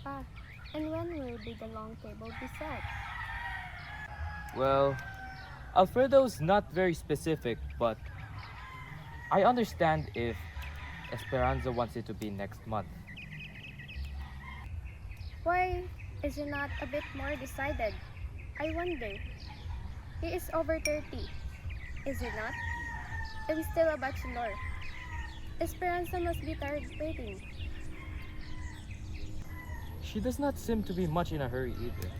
Pa, and when will be the long table be set? Well, Alfredo's not very specific, but I understand if Esperanza wants it to be next month. Why is he not a bit more decided? I wonder. He is over 30, is he not? I'm still a bachelor. Esperanza must be tired waiting. She does not seem to be much in a hurry either.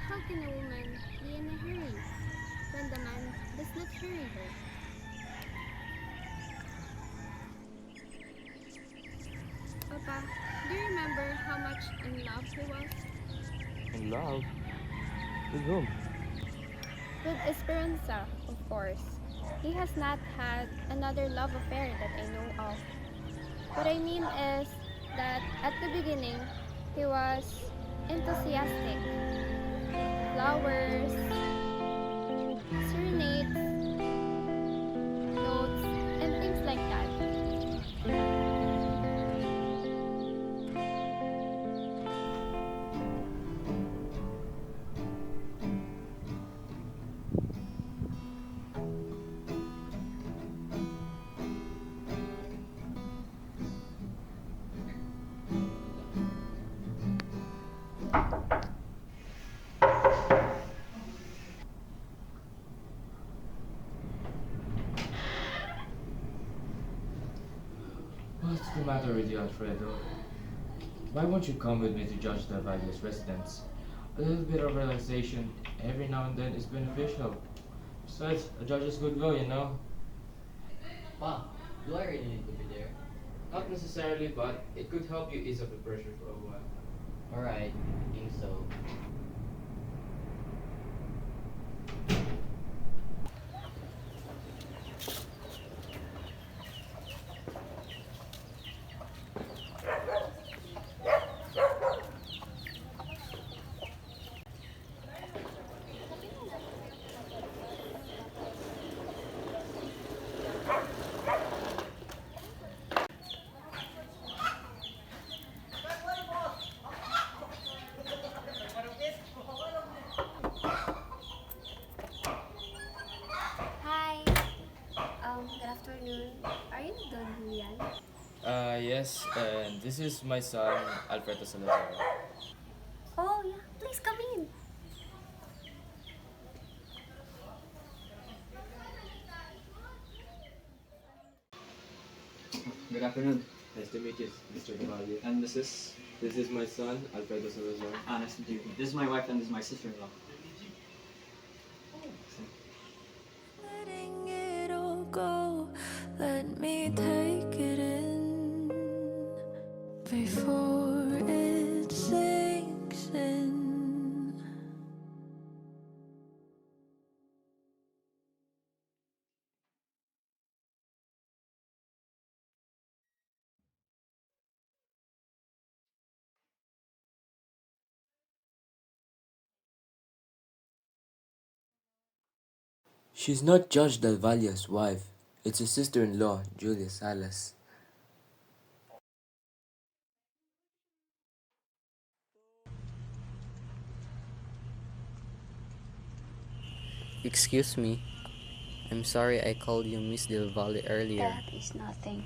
How can a woman be in a hurry when the man does not hurry her? Papa, do you remember how much in love he was? In love? With whom? With Esperanza, of course. He has not had another love affair that I know of. What I mean is that at the beginning, he was enthusiastic. Flowers, serenades, notes, and things like that. What's the matter with you, Alfredo? Why won't you come with me to judge the Valle's residents? A little bit of relaxation every now and then is beneficial. Besides, a judge's goodwill, you know. Pa, do I really need to be there? Not necessarily, but it could help you ease off the pressure for a while. Alright, I think so. Hi. Good afternoon. Are you Don Julian? Yes, and this is my son, Alfredo Salazar. Oh, yeah. Please come in. Good afternoon. Nice to meet you, Mr. Valle. And this is This is my son, Alfredo Salazar. nice to meet you. This is my wife and this is my sister-in-law. Letting it all go, let me take it in before it sinks in. She's not Judge Del Valle's wife. It's his sister-in-law, Julia Salas. Excuse me. I'm sorry I called you Miss Del Valle earlier. That is nothing.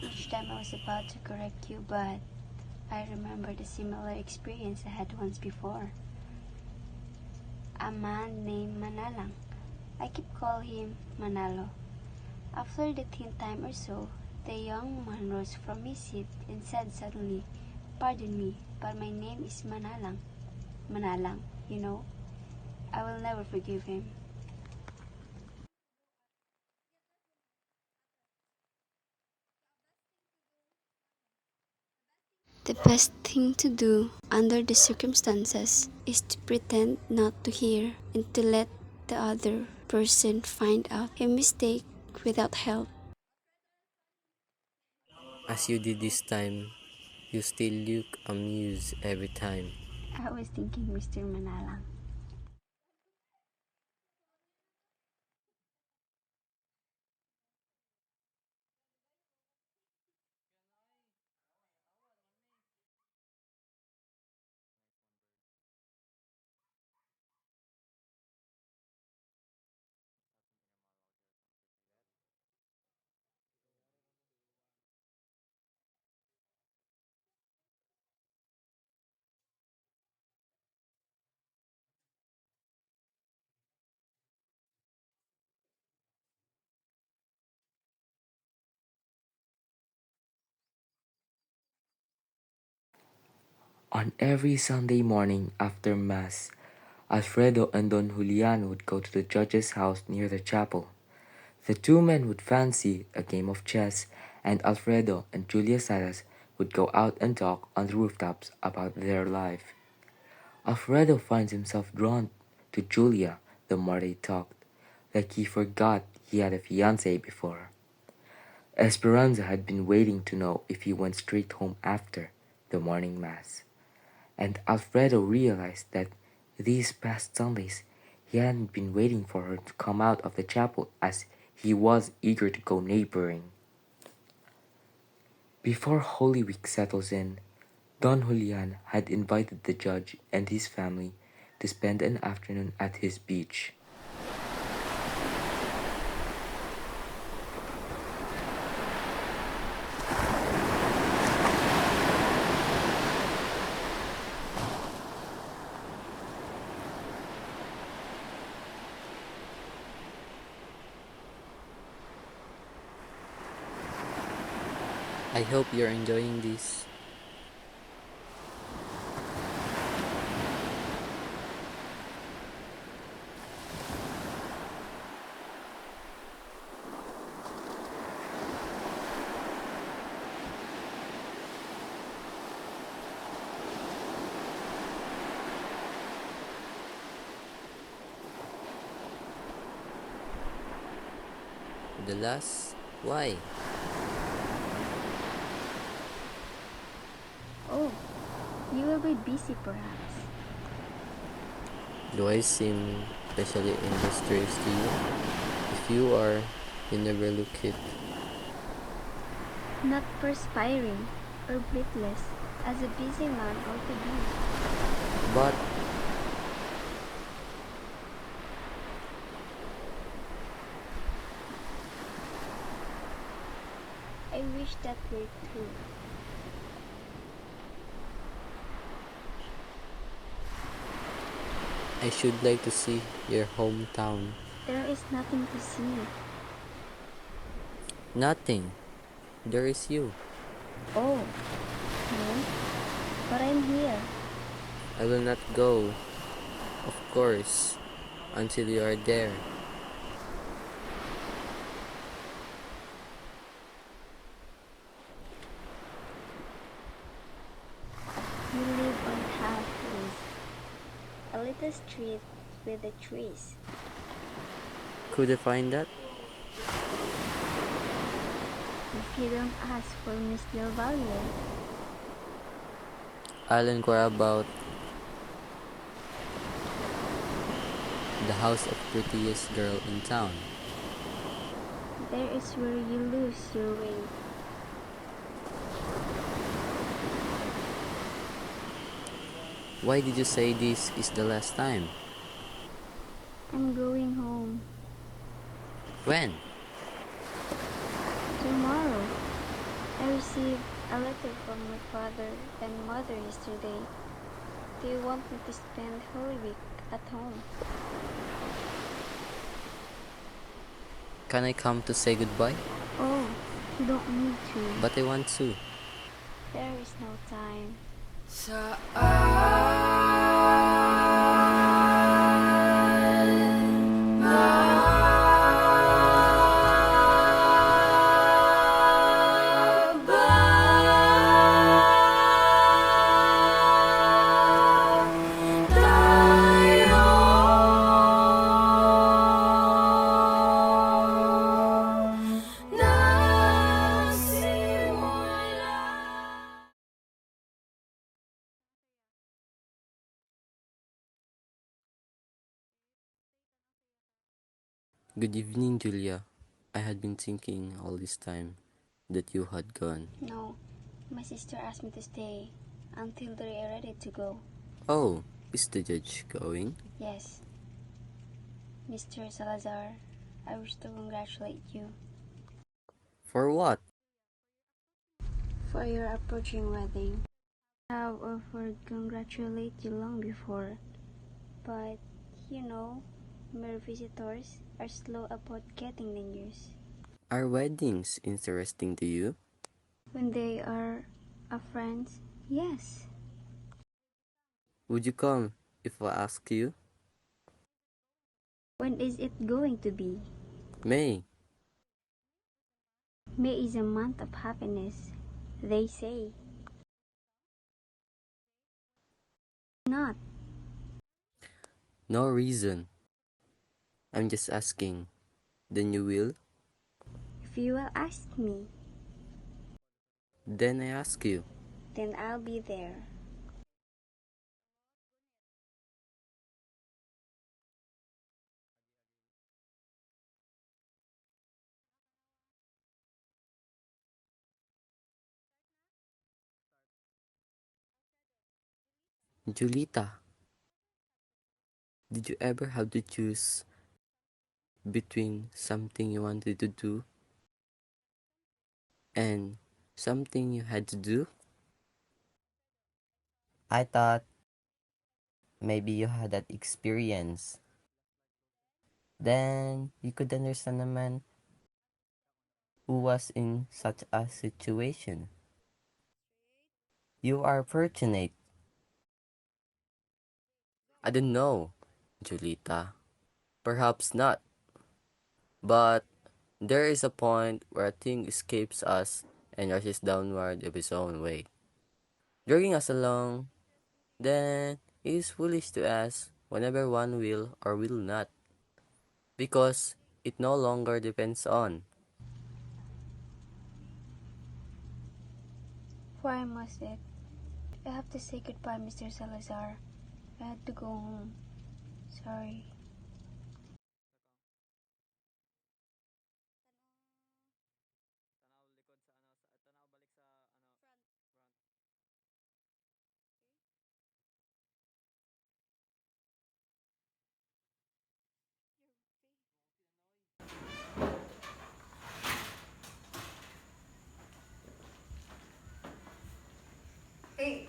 Each time I was about to correct you, but I remembered a similar experience I had once before. A man named Manalang. I keep calling him Manalo. After the 10th time or so, the young man rose from his seat and said suddenly, "Pardon me, but my name is Manalang." Manalang, you know. I will never forgive him. The best thing to do under the circumstances is to pretend not to hear and to let the other person find out a mistake without help. As you did this time, you still look amused every time. I was thinking Mr. Manalang. On every Sunday morning after Mass, Alfredo and Don Julian would go to the judge's house near the chapel. The two men would fancy a game of chess, and Alfredo and Julia Salas would go out and talk on the rooftops about their life. Alfredo finds himself drawn to Julia the more they talked, like he forgot he had a fiancée before. Esperanza had been waiting to know if he went straight home after the morning Mass, and Alfredo realized that these past Sundays he hadn't been waiting for her to come out of the chapel as he was eager to go neighboring. Before Holy Week settles in, Don Julian had invited the judge and his family to spend an afternoon at his beach. I hope you're enjoying this. The last? Why? Oh, you will be busy perhaps. Do I seem especially industrious to you? If you are, you never look it. Not perspiring or breathless as a busy man ought to be. But I wish that were true. I should like to see your hometown. There is nothing to see. Nothing. There is you. Oh, no, but I'm here. I will not go, of course, until you are there. You live on pathways, a little street with the trees. Could I find that? If you don't ask for Miss Del Valle, I'll inquire about the house of prettiest girl in town. there is where you lose your way. Why did you say this is the last time? I'm going home When? tomorrow. I received a letter from my father and mother yesterday. They want me to spend Holy Week at home. Can I come to say goodbye? Oh, you don't need to. But I want to. There is no time. Good evening, Julia. I had been thinking all this time that you had gone. No, my sister asked me to stay until they are ready to go. Oh, is the judge going? Yes. Mr. Salazar, I wish to congratulate you For what? for your approaching wedding. I have offered congratulate you long before, but you know, mere visitors are slow about getting the news. Are weddings interesting to you? When they are a friends, yes. Would you come if I ask you? When is it going to be? May. May is a month of happiness, they say. Not. No reason. I'm just asking. Then you will? If you will ask me, Then I ask you. then I'll be there. Julita, did you ever have to choose between something you wanted to do and something you had to do? I thought maybe you had that experience. Then you could understand a man who was in such a situation. You are fortunate. I don't know, Julita. Perhaps not. But there is a point where a thing escapes us and rushes downward of its own weight, dragging us along. Then it is foolish to ask whenever one will or will not, because it no longer depends on. Why must it? I have to say goodbye, Mr. Salazar. I had to go home. Sorry. Hey,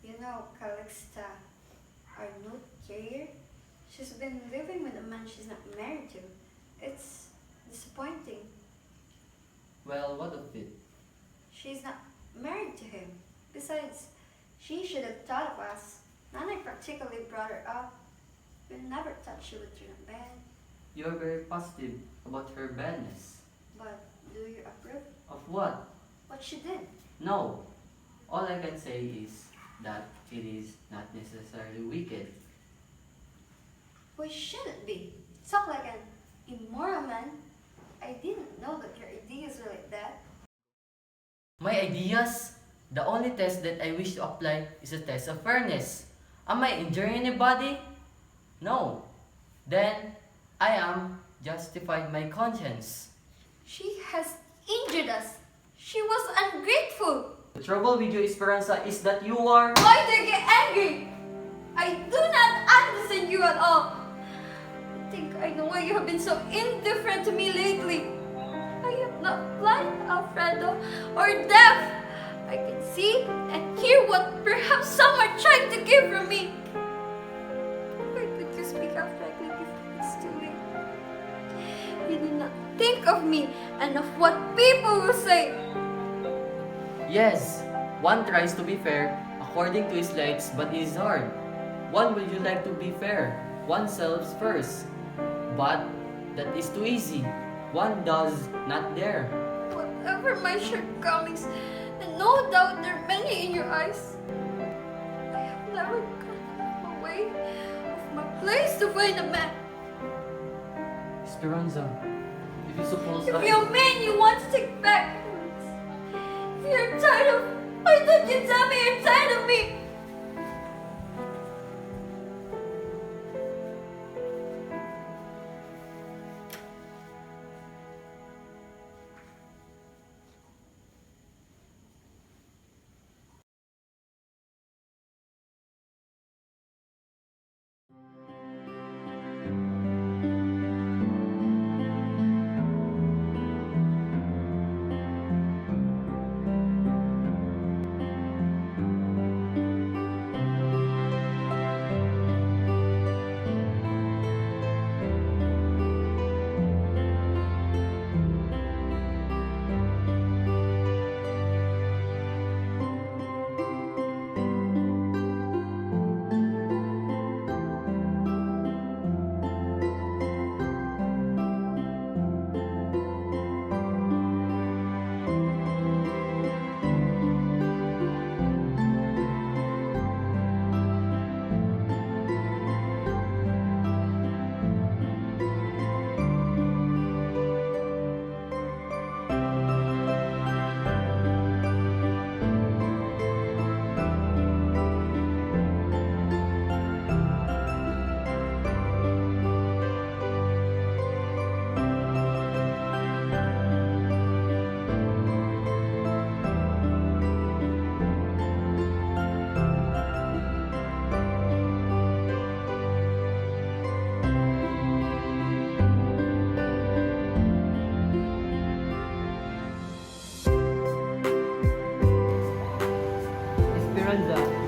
you know Calixta, our new carrier? She's been living with a man she's not married to. It's disappointing. Well, what of it? She's not married to him. Besides, she should have thought of us. Nana practically brought her up. We never thought she would turn bad. You are very positive about her badness. But do you approve? Of what? What she did? No. All I can say is that it is not necessarily wicked. We shouldn't be. Talk like an immoral man. I didn't know that your ideas were like that. My ideas? The only test that I wish to apply is a test of fairness. Am I injuring anybody? No. Then I am justified my conscience. She has injured us. She was ungrateful. The trouble with you, Esperanza, is that you are... Why do you get angry? I do not understand you at all. I think I know why you have been so indifferent to me lately. I am not blind, Alfredo, or deaf. I can see and hear what perhaps some are trying to give from me. Why could you speak out frankly before it's too late? You do not think of me and of what people will say. Yes, one tries to be fair according to his lights, but it is hard. One will you like to be fair, oneself first. But that is too easy. One does not dare. Whatever my shortcomings, and no doubt there are many in your eyes, I have never gone away of my place to find a man. Esperanza, if you suppose If you're a man you want to take back, if you're tired of, why don't you tell me you're tired of me?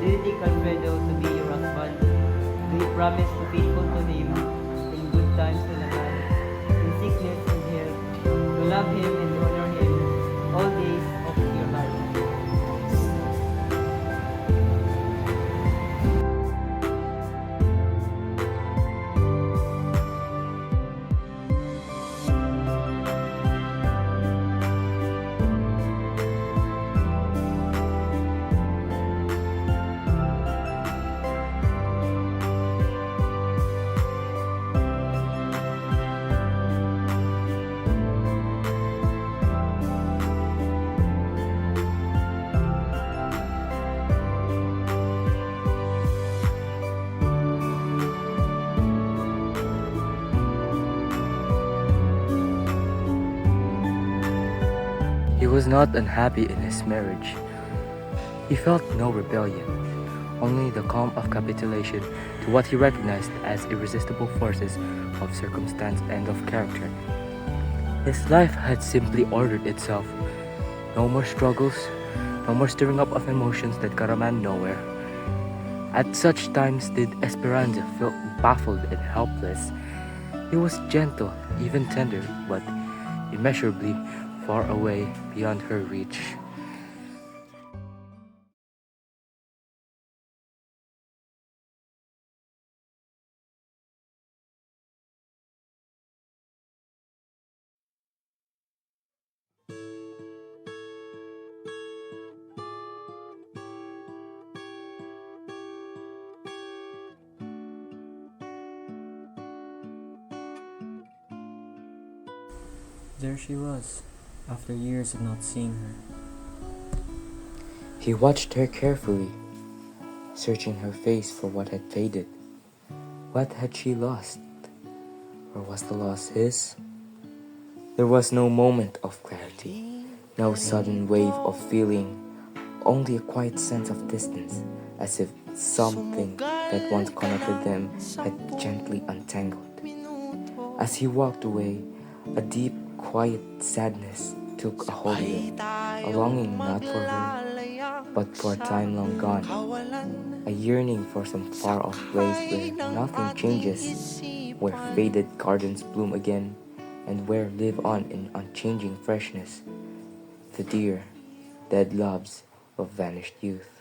Do you take Alfredo to be your husband? Do you promise to be faithful to him in good times and bad, in sickness and health, to love him and honor him all days of your life? He was not unhappy in his marriage. He felt no rebellion, only the calm of capitulation to what he recognized as irresistible forces of circumstance and of character. His life had simply ordered itself. No more struggles, no more stirring up of emotions that got a man nowhere. At such times did Esperanza feel baffled and helpless. He was gentle, even tender, but immeasurably far away beyond her reach. There she was, after years of not seeing her. He watched her carefully, searching her face for what had faded. What had she lost? Or was the loss his? There was no moment of clarity, no sudden wave of feeling, only a quiet sense of distance, as if something that once connected them had gently untangled. As he walked away, a deep, quiet sadness took a hold of him, a longing not for her, but for a time long gone, a yearning for some far-off place where nothing changes, where faded gardens bloom again, and where live on in unchanging freshness the dear, dead loves of vanished youth.